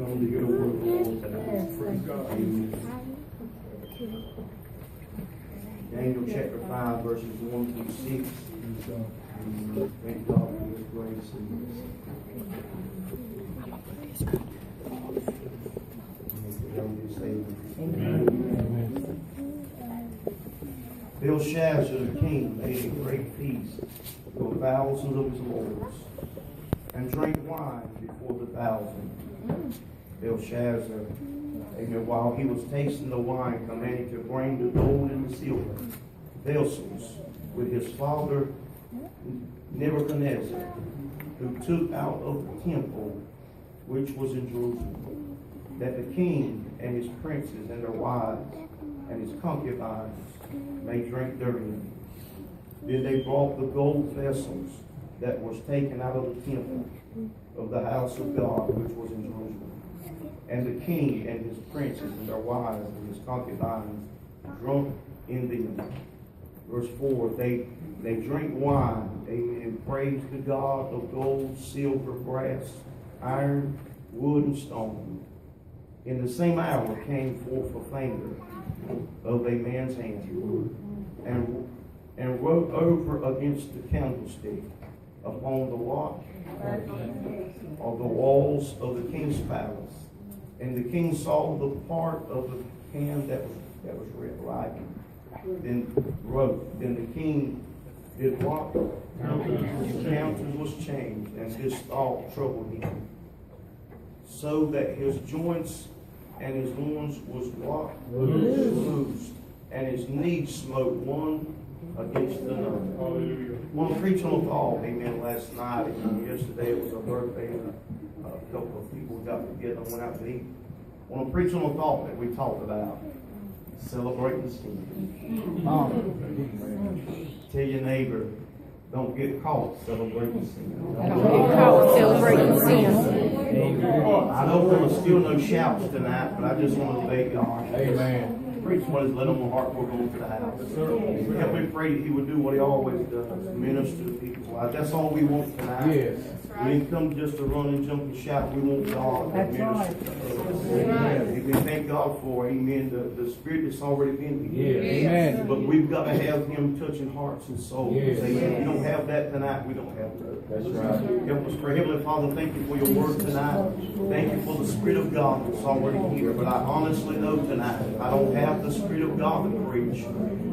come to hear the word of the Lord tonight. Praise God. Amen. Daniel chapter 5, verses 1 through 6. Thank God for His grace and mercy. Amen. Belshazzar the king made a great feast for thousands of his lords, and drank wine before the 1,000. Belshazzar, amen, while he was tasting the wine, commanded to bring the gold and the silver vessels with his father Nebuchadnezzar, who took out of the temple which was in Jerusalem, that the king and his princes and their wives and his concubines may drink therein. Then they brought the gold vessels that was taken out of the temple of the house of God which was in Jerusalem. And the king and his princes and their wives and his concubines drunk in them. Verse 4, they drink wine, amen, and praise the God of gold, silver, brass, iron, wood, and stone. In the same hour came forth a finger of a man's hand, and wrote over against the candlestick upon the watch of the walls of the king's palace. And the king saw the part of the hand that was read writing. Then wrote. Then the king did what? His countenance was changed, and his thought troubled him, so that his joints and his loins was what? Loosed, and his knees smote one against another. Hallelujah. I want to preach on a thought, amen, last night. Yesterday it was a birthday, and a couple of people got together and went out to eat. I want to preach on a thought that we talked about. Celebrating sin. Tell your neighbor, don't get caught celebrating sin. Don't get caught celebrating sin. I know there was still no shouts tonight, but I just want to thank God. Amen. Preach what is led on my heart. We're going to the house. Help me pray that He would do what He always does, minister to people's lives. That's all we want tonight. Yes. We didn't come just to run and jump and shout. We want God to minister. Amen. We thank God for, amen, the Spirit that's already been here. Yes. Amen. But we've got to have Him touching hearts and souls. Yes. Amen. If we don't have that tonight, we don't have that. That's right. Help us pray. Heavenly Father, thank you for your word tonight. Thank you for the Spirit of God that's already here. But I honestly know tonight, I don't have the Spirit of God to preach.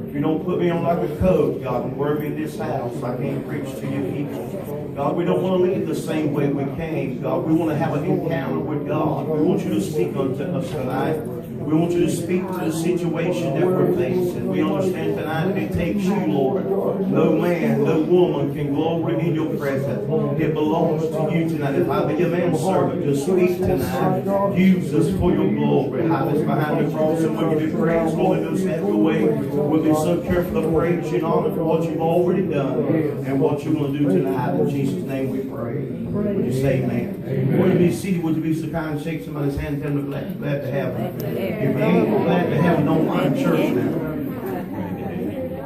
If you don't put me on like a coat, God, and wear me in this house, I can't preach to you people. God, we don't want to leave the same way we came. God, we want to have an encounter with God. We want you to speak unto us tonight. We want you to speak to the situation that we're facing. We understand tonight that it takes you, Lord. No man, no woman can glory in your presence. It belongs to you tonight. If I be a manservant, just speak tonight. Use us for your glory. Hide us behind the cross and we'll give you praise. Holy Ghost, have your way. We'll be so careful to praise you and honor for what you've already done and what you're going to do tonight. In Jesus' name we pray. Would you say amen? Would you be seated? Would you be so kind and shake somebody's hand and tell them they're glad to have them? If you ain't glad to have an online church now.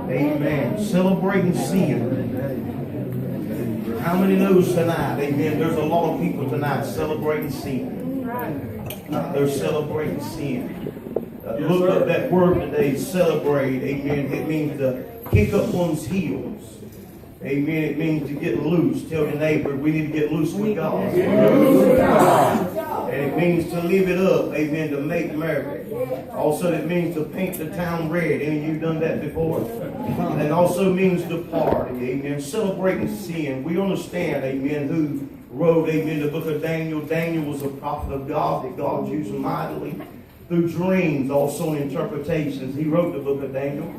Amen. Celebrating sin. How many knows tonight? Amen. There's a lot of people tonight celebrating sin. They're celebrating sin. Look up that word today, celebrate. Amen. It means to kick up one's heels. Amen. It means to get loose. Tell your neighbor, we need to get loose with God. And it means to live it up. Amen. To make merry. Also, it means to paint the town red. Any of you done that before? And it also means to party. Amen. Celebrating sin. We understand, amen, who wrote, amen, the book of Daniel. Daniel was a prophet of God that God used mightily through dreams, also in interpretations. He wrote the book of Daniel.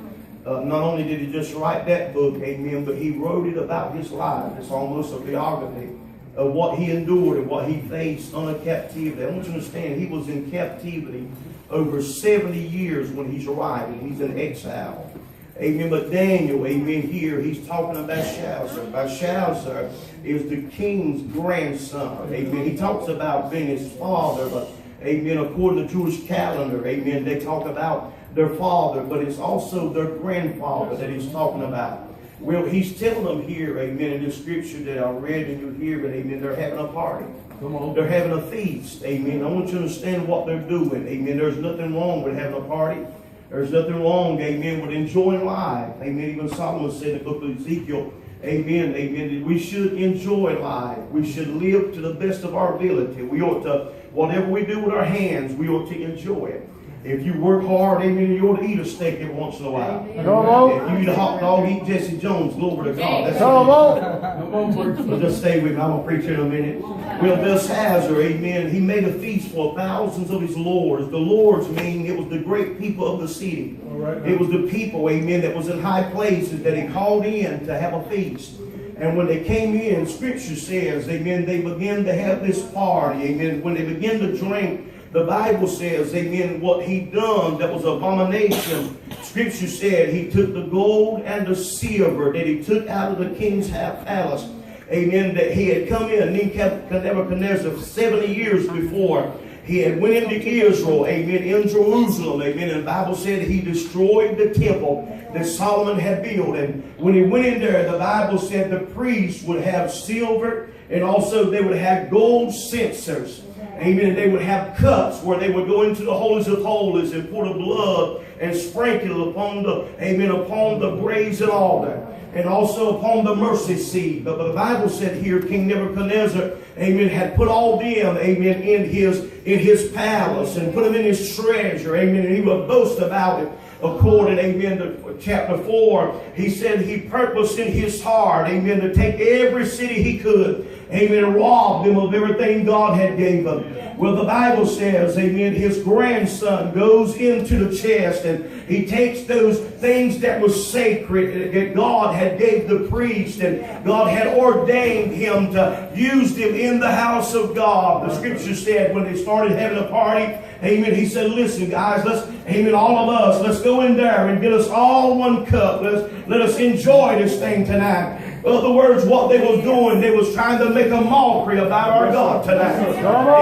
Not only did he just write that book, amen, but he wrote it about his life. It's almost a biography of what he endured and what he faced under captivity. I want you to understand, he was in captivity over 70 years when he's writing. He's in exile. Amen. But Daniel, amen, here he's talking about Belshazzar. Belshazzar is the king's grandson. Amen. He talks about being his father, but amen, according to the Jewish calendar, amen, they talk about their father, but it's also their grandfather that he's talking about. Well, he's telling them here, amen, in the scripture that I read and you hear it, amen, they're having a party. They're having a feast. Amen. I want you to understand what they're doing. Amen. There's nothing wrong with having a party. There's nothing wrong, amen, with enjoying life. Amen. Even Solomon said in the book of Ezekiel, amen, amen, we should enjoy life. We should live to the best of our ability. We ought to, whatever we do with our hands, we ought to enjoy it. If you work hard, amen, you ought to eat a steak every once in a while. If you eat a hot dog, eat Jesse Jones. Glory to God. That's well, just stay with me. I'm going to preach in a minute. Well, Belshazzar, amen, he made a feast for thousands of his lords. The lords mean it was the great people of the city. It was the people, amen, that was in high places that he called in to have a feast. And when they came in, Scripture says, amen, they began to have this party. Amen. When they began to drink, the Bible says, amen, what he done that was abomination. Scripture said he took the gold and the silver that he took out of the king's palace. Amen, that he had come in, Nebuchadnezzar, 70 years before. He had went into Israel, amen, in Jerusalem, amen. And the Bible said he destroyed the temple that Solomon had built. And when he went in there, the Bible said the priests would have silver and also they would have gold censers. Amen. They would have cups where they would go into the holies of holies and pour the blood and sprinkle it upon the, amen, upon the brazen altar and also upon the mercy seat. But the Bible said here, King Nebuchadnezzar, amen, had put all them, amen, in his palace and put them in his treasure, amen, and he would boast about it. According, amen, to chapter 4, he said he purposed in his heart, amen, to take every city he could, amen, and rob them of everything God had gave them. Well, the Bible says, amen, his grandson goes into the chest and he takes those things that were sacred that God had gave the priest and God had ordained him to use them in the house of God. The Scripture said when they started having a party, amen, he said, listen, guys, let's, amen, all of us, let's go in there and get us all one cup. Let us enjoy this thing tonight. In other words, what they was doing, they was trying to make a mockery about our God tonight.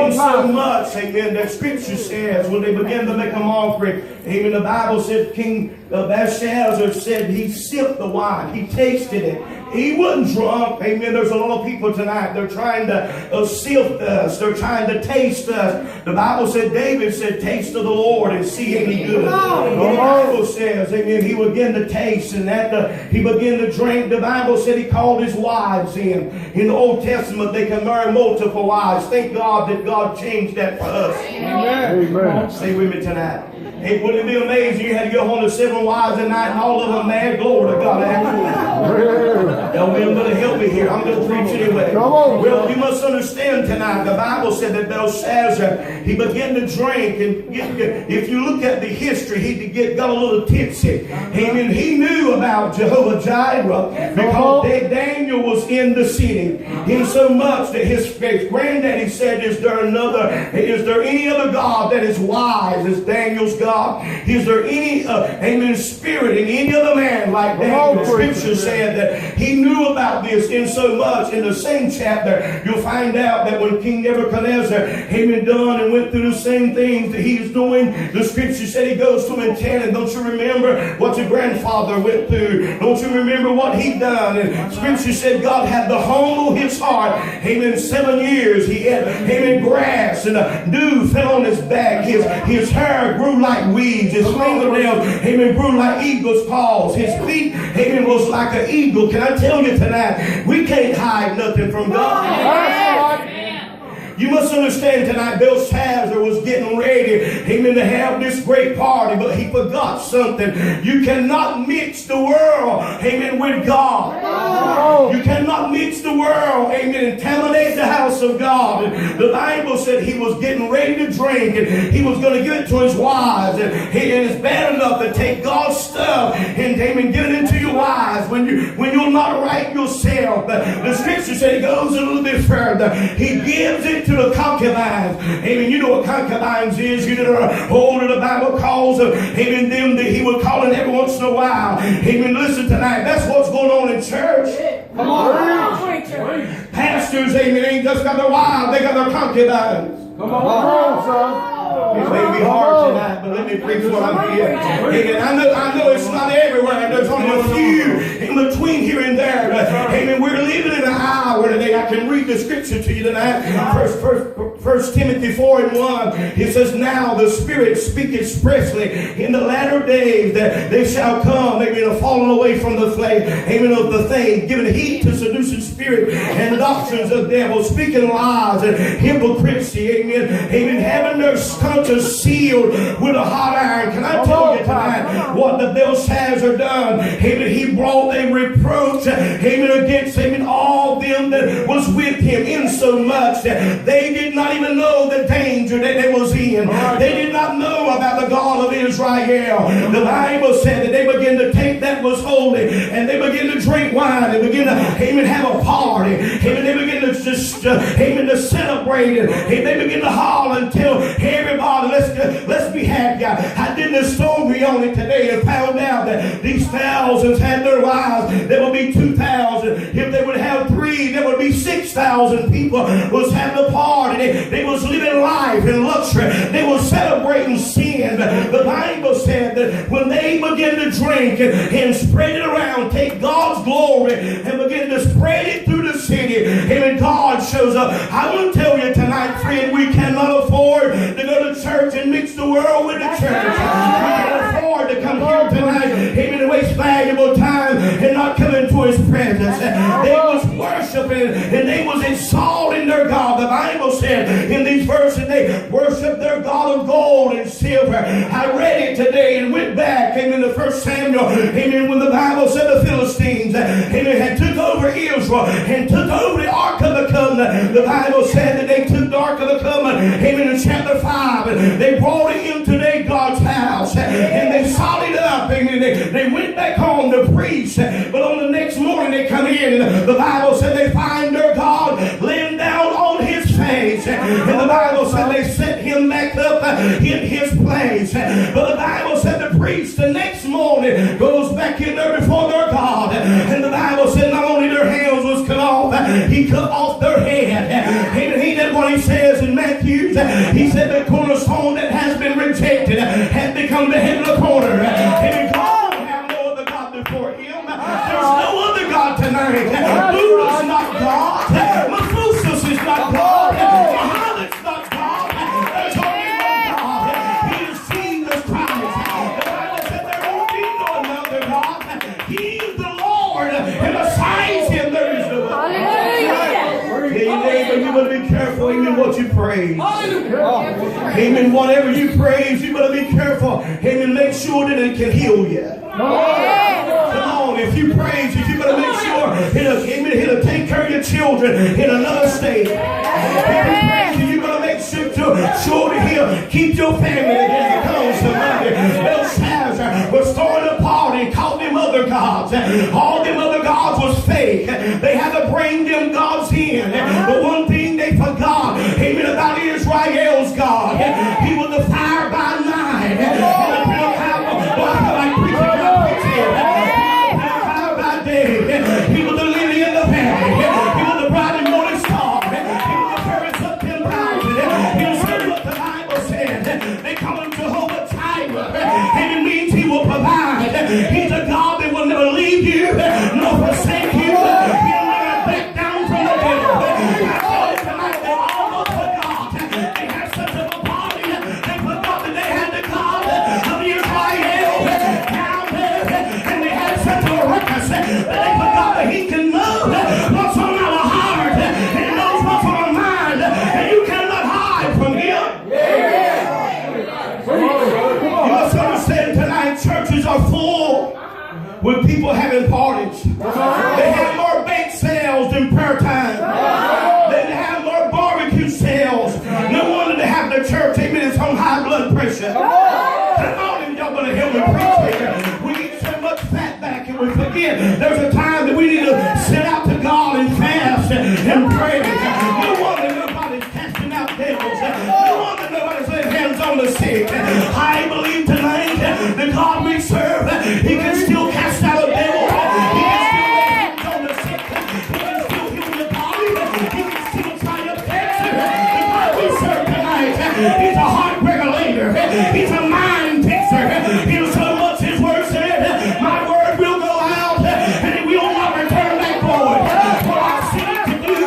In so much, amen, that Scripture says when they began to make a mockery, amen, the Bible said King Belshazzar said he sipped the wine. He tasted it. He wasn't drunk. Amen. There's a lot of people tonight. They're trying to sift us. They're trying to taste us. The Bible said, David said, taste of the Lord and see any good. The Bible says, amen, he began to taste and he began to drink. The Bible said he called his wives in. In the Old Testament, they can marry multiple wives. Thank God that God changed that for us. Amen. Amen. Stay with me tonight. Hey, wouldn't it be amazing? You had to go home to 7 wives a night and all of them mad. Glory to God. Y'all better help me here. I'm going to preach anyway. Well, you must understand tonight, the Bible said that Belshazzar, he began to drink. And if you look at the history, he got a little tipsy. Amen. He knew about Jehovah Jireh because Daniel was in the city. In so much that his granddaddy said, is there any other God that is wise as Daniel's God? Is there any, amen, spirit in any other man like Daniel? Scripture said that he knew about this in so much. In the same chapter, you'll find out that when King Nebuchadnezzar, amen, done and went through the same things that he is doing, the Scripture said he goes to him and tell him, don't you remember what your grandfather went through? Don't you remember what he done? And Scripture said God had to humble his heart. Amen. 7 years he had, amen, grass and dew fell on his back. His hair grew like weeds. His fingernails, amen, grew like eagle's paws. His feet, amen, was like an eagle. Can I tell you tonight, we can't hide nothing from God. You must understand tonight, Belshazzar was getting ready, amen, to have this great party, but he forgot something. You cannot mix the world, amen, with God. You cannot mix the world, amen, and contaminate the house of God. And the Bible said he was getting ready to drink, and he was going to give it to his wives. And it's bad enough to take God's stuff and, amen, give it into your wives when you're not right yourself. The Scripture said he goes a little bit further. He gives it to the concubines. Amen. You know what concubines is. You know older the Bible calls them. Amen. Them that he would call it every once in a while. Amen. Listen tonight. That's what's going on in church. Come on. Pastors, amen, ain't just got their wives. They got their concubines. Come on, son. It may be hard tonight, but let me preach what I'm here. Amen. I know it's not everywhere. There's only a few in between here and there. But, amen, we're living in an hour power today. I can read the scripture to you tonight. First Timothy 4:1. It says, now the Spirit speak expressly in the latter days that they shall come, amen, falling away from the faith, amen, of the thing, giving heed to seducing spirit and doctrines of devils, speaking lies and hypocrisy, amen, amen, having their conscience sealed with a hot iron. Can I tell you tonight what the Belshazzar done? Amen, he brought a reproach, amen, against, amen, all them that was with him, insomuch that they did not even know the danger that they was in. They did not know about the God of Israel. The Bible said that they began to take that was holy, and they began to drink wine, and begin to, amen, have a party, amen, they begin to just, amen, to celebrate it, and they begin to holler and tell everybody, let's be happy. I did this story on it today and found out that these thousands had their wives. There would be 2,000. If they would have 3, there would be 6,000 people was having a party. They was living life in luxury. They were celebrating sin. The Bible said that when they began to drink and spread it around, take God's glory and begin to spread it through the city, and God shows up. I want to tell you tonight, friend, we cannot afford to go to church and mix the world with the church. We can't afford to come here tonight, amen, to waste valuable time and not come into his presence. They was worshiping and they was exalting their God. The Bible said in these verses they worshiped their God of gold and silver. I read it today and went back, amen, to 1 Samuel, amen, when the Bible said the Philistines, amen, had took over Israel and took over the Ark of the Covenant. The Bible said that they took the Ark of the Covenant, amen, in chapter 5, and they brought it into their God's house, and they solid it up, amen. They went back home to preach, but on the next morning they come in, and the Bible said they find their God laying down on his face, and the Bible said they set him back up in his place. But the Bible said the priest the next morning goes back in there before their God, and the Bible said not only their hands was cut off, he cut off their head. And he did what he says in Matthew. He said the cornerstone that has been rejected had become the head of the corner. And God will have no other God before him. There's no other God tonight. Buddha's not God. Methuselah is not God. Muhammad's not God. There's only one God. He is Jesus Christ. The Bible said there won't be no other God. He is the Lord, and besides him there is no other. Amen. You better be careful, amen, what you praise. Amen. Whatever you praise, you better be careful. Amen. Make sure that it can heal you. Come on, if you praise it, you better make sure it'll take care of your children in another state. If you praise it, you better make sure that he'll keep your family together. Come on, somebody. Belshazzar was throwing a party and called them other gods. All them other gods was fake. They had to bring them gods in. But one thing they forgot, amen, about Israel's God. He was the fire by night. Fire by day. He was the lily in the valley. He was the bright and morning star. He was the fairest of 10,000. He was what the Bible said. They call him Jehovah Jireh. And it means he will provide. He's a God that will never leave you nor forsake you. He'll never back down from the devil. I told you tonight they almost forgot. They had such a party. They forgot that they had the God of Israel down there. And they had such a ruckus that they forgot that he can know what's on our heart. And he knows what's on our mind. And you cannot hide from him. You must understand tonight churches are full with people having parties. They have more bake sales than prayer time. They have more barbecue sales. No wonder they have the church, amen, it's on high blood pressure. Come on, and y'all gonna help me preach here. We eat so much fat back and we forget there's a time that we need to sit out to God and fast and pray. No wonder nobody's casting out devils. No wonder nobody's laying hands on the sick. I believe tonight that God we serve, he can still cast out a devil. He can still lay hands on the sick. He can still heal your body. He can still triumph cancer. The God we serve tonight, he's a heart regulator. He's a mind fixer. He's so much his word said, my word will go out and it will not return back void. What I sent it to do,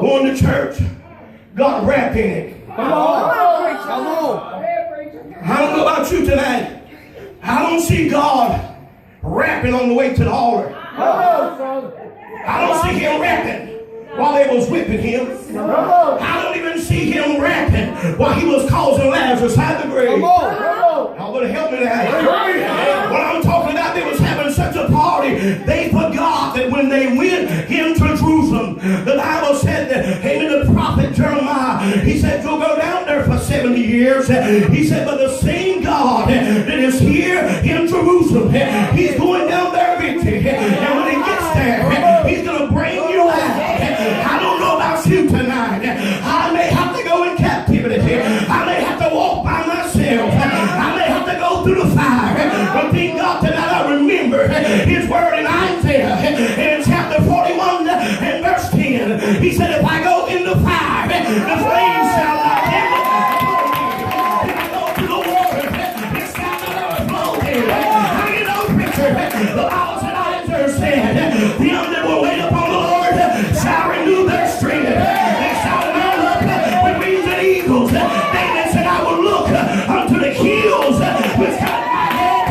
going to church, got rap in it. Come on. Come on. I don't know about you tonight. I don't see God rapping on the way to the altar. I don't see him rapping while they was whipping him. I don't even see him rapping while he was causing Lazarus out the grave. Y'all better help me now. What I'm talking about, they was having such a party, they forgot that when they went into Jerusalem, the Bible said that, hey, the prophet Jeremiah, he said, you'll go down there for 70 years. He said, but the same God that is here in Jerusalem, he's going down there with you. And when he gets there, he's going to bring you out. I don't know about you tonight. I may have to go in captivity. I may have to walk by myself. I may have to go through the fire. But thank God tonight I remember his word in Isaiah in chapter 41 and verse 10. He said, if I go in the fire, the flames shall not kindle. If I go through the water, it shall not overflow. How you know, preacher? The Bible said, Isaiah said, them that will wait upon the Lord shall renew their strength. They shall mount up with wings and eagles. David said, I will look unto the hills which got my help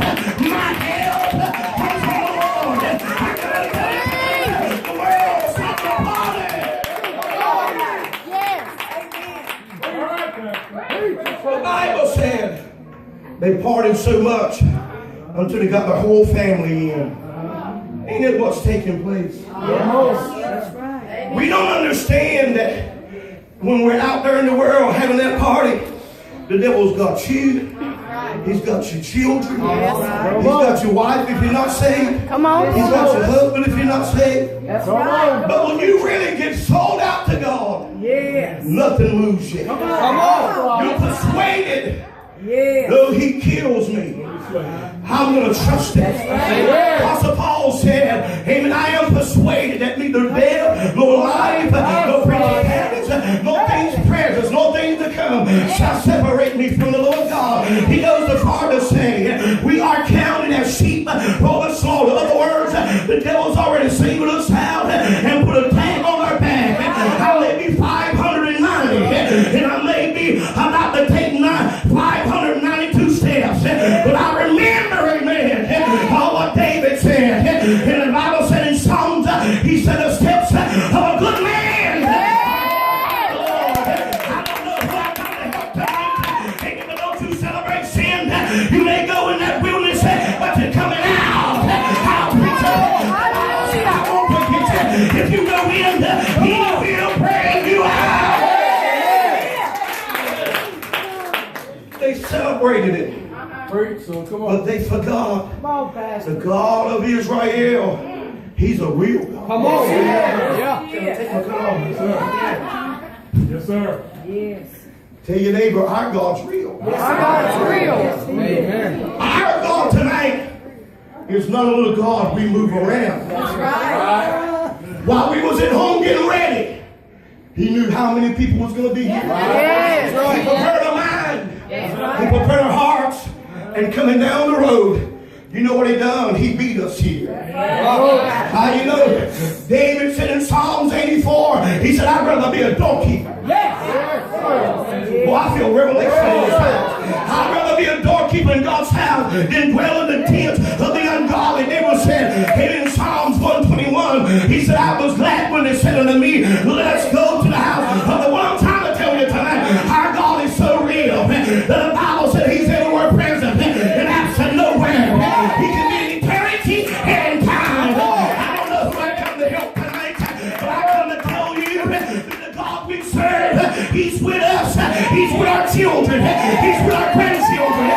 comes from the Lord. I gotta tell you, the world's not the party. The Bible said they partied so much until they got their whole family in. Ain't it what's taking place? We don't understand that when we're out there in the world having that party, the devil's got you. He's got your children. He's got your wife if you're not saved. Come on. He's got your husband if you're not saved. That's right. But when you really get sold out to God, nothing moves you. Come on. You're persuaded. Yeah. Though he kills me, I'm going to trust him. Apostle Paul said, amen, I am persuaded that neither death, nor life, nor principalities, nor things present, nor things to come shall separate me from the Lord God. He goes as far to say, we are counted as sheep for the slaughter. In other words, the devil's already singled us out and put a tag on our back. I may be 590, and I may be about to take 592 steps. But I remember, amen, what David said. And the Bible said in Psalms, he said the steps of a good man. Lord, I don't know who I come to help tonight. And even though you celebrate sin, you may go in that wilderness, but you're coming out. I'll preach it. I won't forget you. If you go in, he will bring you out. They celebrated it. But they forgot the God of Israel. He's a real God. Come on. Yeah. Take my cut off. Yes, sir. Yes. Tell your neighbor, our God's real. Our God's real. Amen. Our God tonight is not a little God we move around. That's right. While we was at home getting ready, he knew how many people was going to be here. Yes. He prepared our mind. He prepared our hearts. And coming down the road, you know what he done? He beat us here. How you know? David said in Psalms 84, he said, I'd rather be a doorkeeper. Well, I feel revelation in this house. I'd rather be a doorkeeper in God's house than dwell in the tents of the ungodly. David said in Psalms 121, he said, I was glad when they said unto me, let's go to the house of the one. I'm trying to tell you tonight, our God is so real that the Bible said he's everywhere present and absent nowhere. He can be in eternity and in time. I don't know who I come to help tonight, but I come to tell you that the God we serve, he's with us. He's with our children. He's with our grandchildren.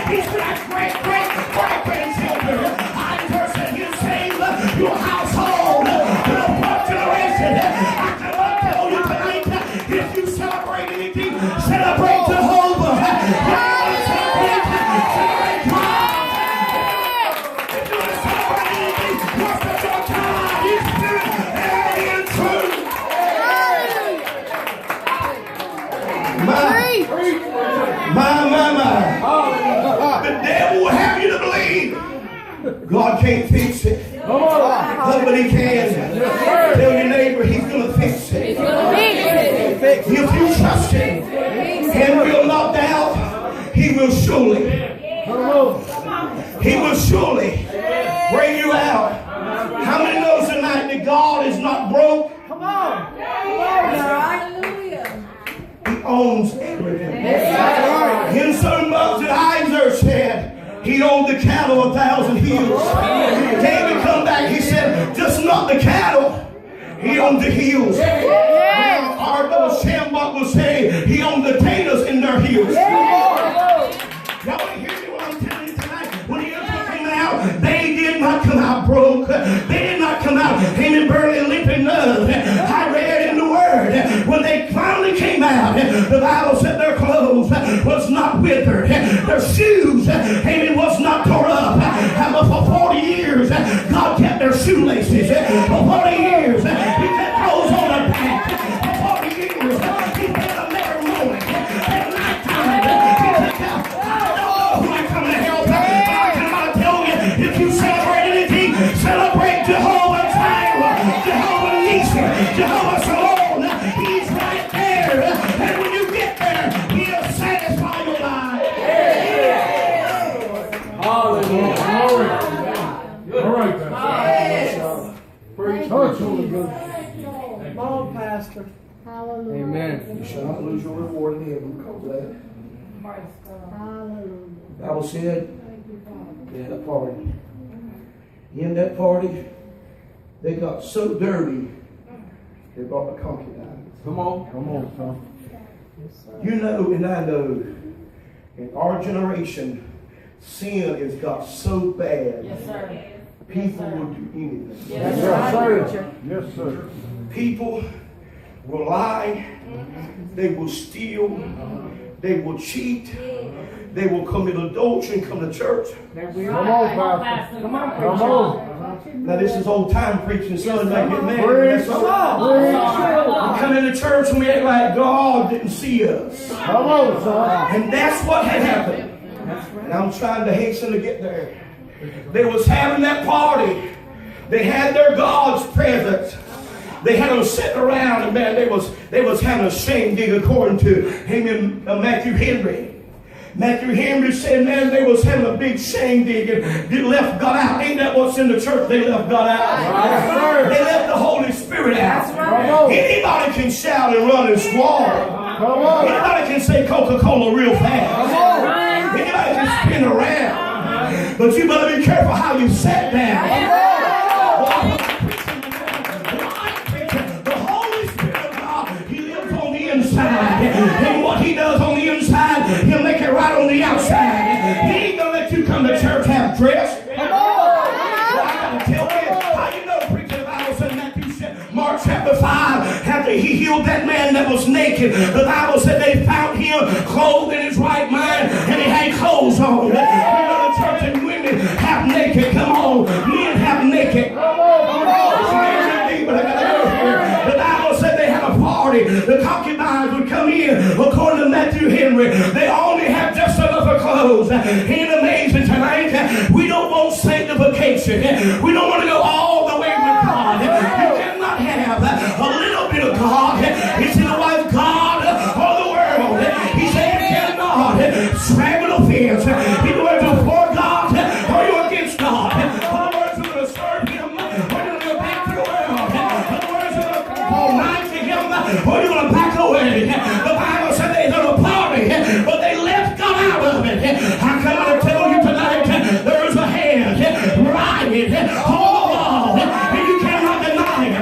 He's with our great-great-great-grandchildren. I person he'll save your household to the fourth generation. I cannot tell you tonight, if you celebrate anything, celebrate Jehovah. If you want to celebrate God. If you want to celebrate anything, worship your God in spirit and in truth. My. The devil will have you to believe God can't fix it. Nobody can. Tell your neighbor. will surely bring you out. How many knows tonight that God is not broke? Come on. He owns everything. In so much that Isaac said, he owned the cattle 1,000 hills. David come back, he said, just not the cattle. He owned the hills. Our brother Shambach will say, he owned the taters in their hills. Y'all want to hear me what I'm telling you tonight? When the Israel came out, they did not come out broke. They did not come out hanging, burning, limping none. I read in the Word, when they finally came out, the Bible said their clothes was not withered. Their shoes, amen, was not torn up. But for 40 years, God kept their shoelaces. For 40 years, He kept clothes on their back. For 40 years, He kept them every morning. At nighttime, He took out. I don't know who I come to help. But I cannot tell you, if you celebrate anything, celebrate Jehovah Jireh, Jehovah Nissi, Jehovah Shalom. He's right there. And when you get there, He'll satisfy your life. Hallelujah. Glory. All right, Praise God. Come on, Pastor. Hallelujah. Amen. You shall not lose your reward in heaven because of that. Hallelujah. The Bible said, they had a party. In that party, they got so dirty, they brought the concubines. Come on, son. You know, and I know, in our generation, sin has got so bad, people will do anything. Yes, sir. People will lie, they will steal, they will cheat, they will commit adultery and come to church. Come on, Pastor. Come on. Now this is old time preaching, son, make it mad. Praise That's all. God. We come into church and we act like God didn't see us. Come on, son. And that's what had happened. And I'm trying to hasten to get there. They was having that party. They had their God's presence. They had them sitting around, and man, they was having a shindig according to him and Matthew Henry. Matthew Henry said, man, they was having a big shindig and they left God out. Ain't that what's in the church? They left God out. Right. They left the Holy Spirit out. Right. Anybody can shout and run and squall. Come on. Anybody can say Coca-Cola real fast. Come on. Anybody can spin around. But you better be careful how you sit down. The Holy Spirit of God, He lives on the inside. And what He does on the inside, He'll make it right on the outside. He ain't gonna let you come to church half dressed. Come on. Well, I gotta tell you, how you know, preacher, the Bible said in Mark chapter 5, after He healed that man that was naked, the Bible said they found him clothed in his right mind and he had clothes on. You know, the church and women half naked. Come on, men half naked. The Bible said they had a party. The concubines would come in, according to Matthew Henry. They only have just enough of clothes. Ain't it amazing tonight? We don't want sanctification. We don't want to go all the way with God. You cannot have a little bit of God. It's either God or the world. He said you cannot straddle the fence. Either way, you're for God or you're against God. In other words, you're going to serve Him or you're going to go back to the world. In other words, you're going to fall nigh to Him or you're going to back away. The Bible said they had a party, but they left God out of it. I come to tell you tonight, there's a hand riding on the wall, and you cannot deny it.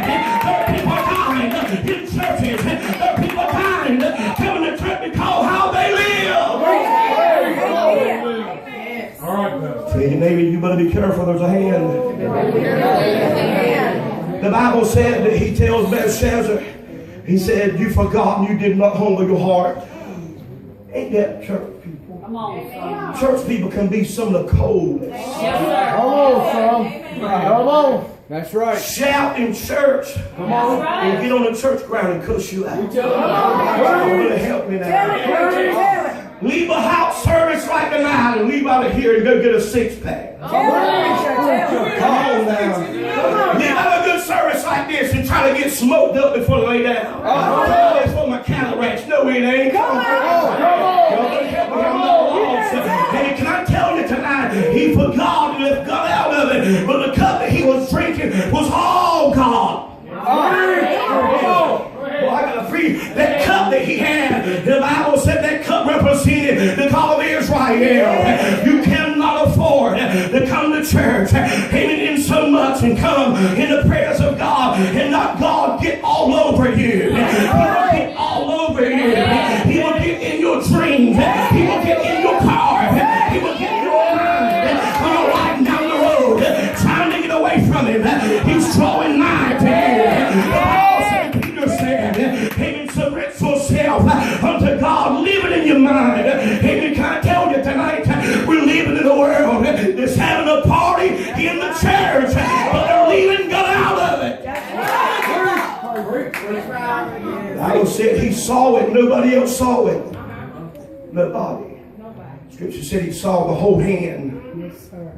There are people dying in churches. There are people dying coming to church because how they live. All right, Pastor. Tell your neighbor, you better be careful. There's a hand. The Bible said that He tells Belshazzar, He said, you forgot and you did not humble your heart. Ain't that church people? Come on, son. Church people can be some of the coldest. Yes, sir. Come on, son. Come on. That's right. Shout in church. Come on. And get on the church ground and cuss you out. Tell them. Somebody help me now. Leave a house service like tonight and leave out of here and go get a six-pack. Come on now. Leave out a good service like this and try to get smoked up before they lay down. Oh, it's for my cataracts. No, it ain't. Come on. Y'all better help me. I'm not lost. The Bible said that cup represented the God of Israel. You cannot afford to come to church, amen, in so much and come in the presence of God and not God get all over you. He will get all over you. He will get in your dreams. He will get in your car. He will get in your mind. When you're riding down the road trying to get away from him, he's drawing nigh to you. The Bible said, Peter said, amen, submit yourself unto God, living in your mind. Amen. Can I tell you tonight, we're living in a world that's having a party in the church, but they're leaving God out of it. The Bible said he saw it, nobody else saw it. Nobody. Scripture said he saw the whole hand.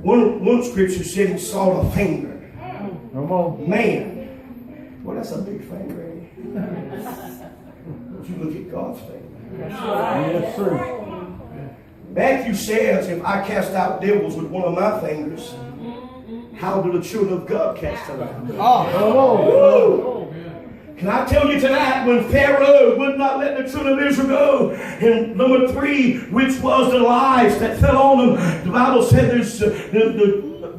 One scripture said he saw the finger. Come on. Man. Well, that's a big finger, ain't it? But you look at God's finger. Yes, sir. Matthew says, if I cast out devils with one of my fingers, how do the children of God cast them out? Oh, come on. Can I tell you tonight, when Pharaoh would not let the children of Israel go, and number 3, which was the lies that fell on them, the Bible said there's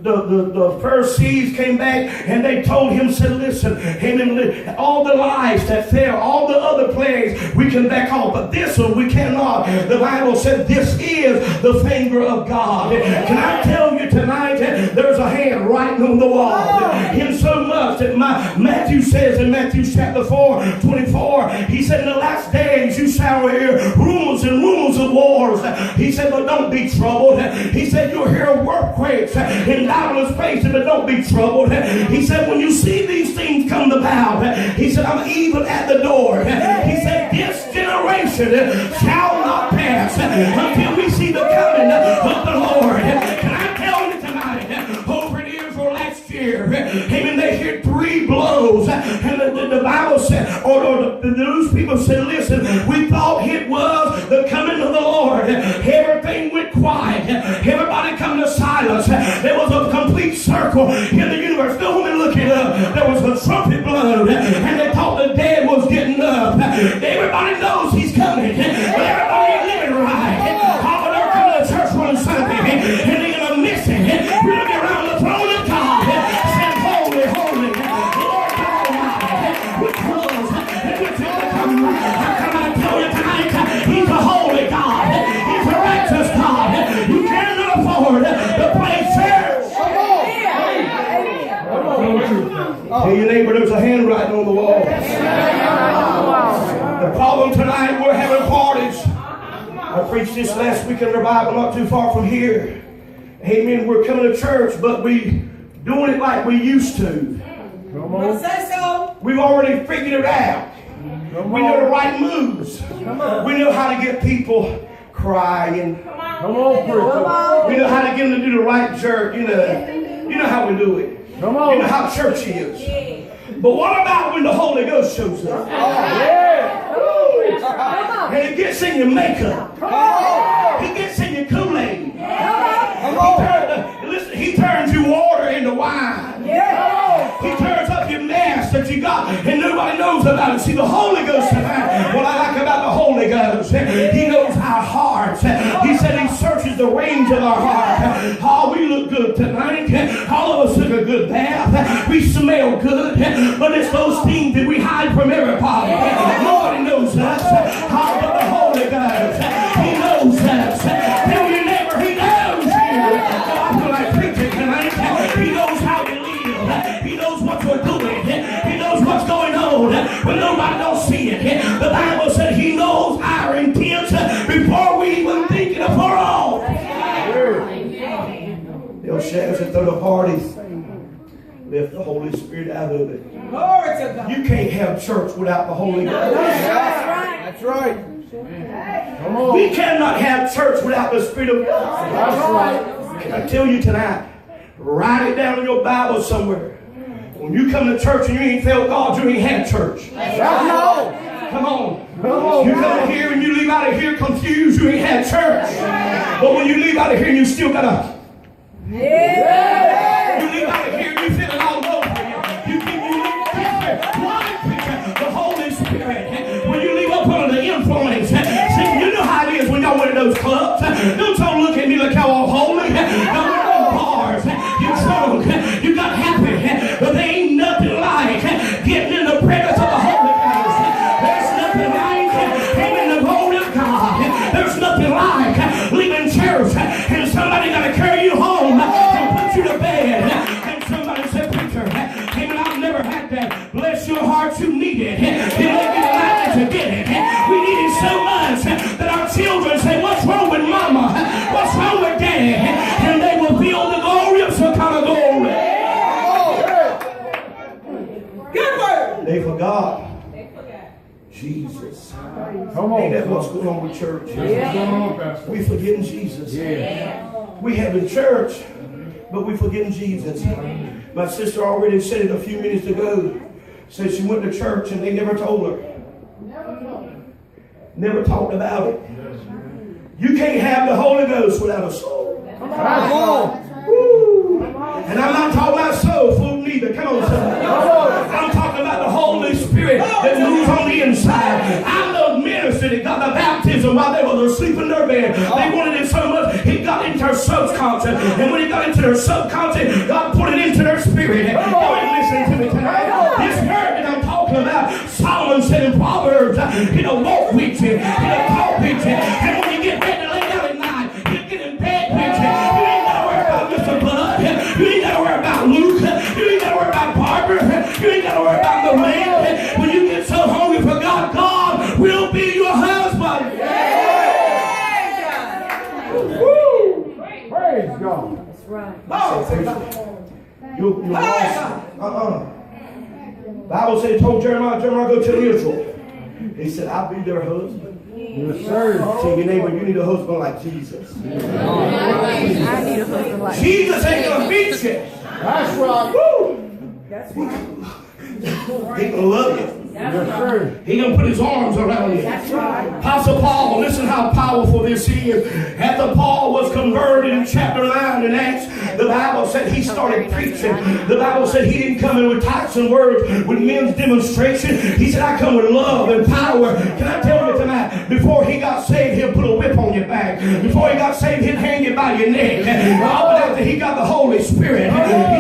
the Pharisees came back and they told him, said, listen, amen, all the lies that fell, all the other plagues, we can back off, but this one we cannot. The Bible said this is the finger of God. Can I tell you tonight, there's a hand writing on the wall. In so much that Matthew says in Matthew chapter 4:24, he said, in the last days you shall hear rumors and rumors of wars. He said, but don't be troubled. He said, you'll hear earthquakes and doubtless places, but don't be troubled. He said, when you see these things come about, he said, I'm even at the door. He said, this generation shall not pass until we see the coming of the Lord. Can I tell you tonight, over in Israel last year, amen, they hit 3 blows, and the Bible said, or the news people said, listen, we thought it was the coming of the Lord. Everything went quiet. Everybody come to silence. There was a complete circle in the universe. Don't let me look it up. There was a trumpet blown, and they thought the dead was getting up. Everybody knows he's coming, but everybody ain't living right. All of them come to church one Sunday, and they're going to miss it. We're looking around the throne of God, saying, holy, holy, Lord God Almighty, which was and which is to come. How can I tell you tonight? He's a holy God. He's a righteous God. You cannot afford to play church. Hey, your neighbor, there's a handwriting on the wall. The problem tonight, we're having parties. I preached this last week in the revival not too far from here. Amen. We're coming to church, but we doing it like we used to. Come on. Say so. We've already figured it out. We know the right moves. We know how to get people crying. Come on, preacher. We know how to get them to do the right jerk. You know how we do it. Come on. You know how church is. But what about when the Holy Ghost shows up? Yeah. And it gets in your makeup. He gets in your Kool-Aid. Listen, he turns your water into wine. He turns up your mess that you got and nobody knows about it. See, the Holy Ghost tonight, what I like about the Holy Ghost, he knows our hearts. He said he searches the range of our heart. Oh, we look good tonight. All of us took a good bath. We smell good. But it's those things that we hide from everybody. Nobody knows us. How about the Holy Ghost? He knows us. Tell your neighbor, he knows you. I feel like preaching tonight. He knows how you live. He knows what you're doing. He knows what's going on when nobody don't see it. The Bible said he knows our intents before we even think it afar off. Belshazzar throw the party. Left the Holy Spirit out of it. Glory to God. You can't have church without the Holy Ghost. That's right. Come on. We cannot have church without the Spirit of God. That's right. Can I tell you tonight? Write it down in your Bible somewhere. When you come to church and you ain't felt God, you ain't had church. Come on. You come in here and you leave out of here confused, you ain't had church. But when you leave out of here and you still got a... You leave out of here and you feel it all over you. You leave the Holy Spirit. When you leave up under the influence. See, you know how it is when y'all went to those clubs. Don't y'all look at me like y'all all holy. Y'all went to those bars. You drunk. You got happy. But there ain't nothing like getting in the presence of the Holy Ghost. There's nothing like getting in the glory of God. There's nothing like leaving church and somebody got to carry you home and put you to bed. And somebody said, preacher, amen, I've never had that. Bless your heart, you need it. You didn't get it like to get it. We need it so much that our children say, what's wrong with mama? What's wrong with daddy? And they will feel the glory of some kind of glory. Good word. They forgot Jesus. Come Ain't on. that what's going on with church? What's going on, Pastor? We forgetting Jesus. Yeah. We having church, but we forgetting Jesus. My sister already said it a few minutes ago. Said she went to church and they never told her. Never talked about it. You can't have the Holy Ghost without a soul. Come on. Woo. And I'm not talking about soul food neither. Come on, somebody. I'm talking about the Holy Spirit that moves on the inside. I know ministers that got the baptism while they were asleep in their bed. They wanted it so much, it got into their subconscious. And when it got into their subconscious, God put it into their spirit. Y'all ain't listening to me tonight. This word that I'm talking about, Solomon said in Proverbs, walk with you, talk with you. And when you get ready to lay down at night, you get in bed with you. You ain't got to worry about Mr. Bud. You ain't got to worry about Luke. You ain't got to worry about Barbara. You ain't got to worry about the man. When you get so hungry for God, God will be your husband. Woo. Praise God. That's right. You're lost. Bible said, told Jeremiah, go tell Israel. He said, I'll be their husband. Yes, sir. Tell your neighbor, you need a husband like Jesus. I need a husband like Jesus ain't going to beat you. That's right. Woo. That's right. He gonna love you. Yes, sir. He gonna put his arms around you. That's right. Apostle Paul, listen how powerful this is. After Paul was converted in chapter 9 in Acts, the Bible said he started preaching. The Bible said he didn't come in with types and words, with men's demonstration. He said, I come with love and power. Can I tell you tonight, before he got saved, he'll put a whip on your back. Before he got saved, he'll hang you by your neck. But after he got the Holy Spirit, he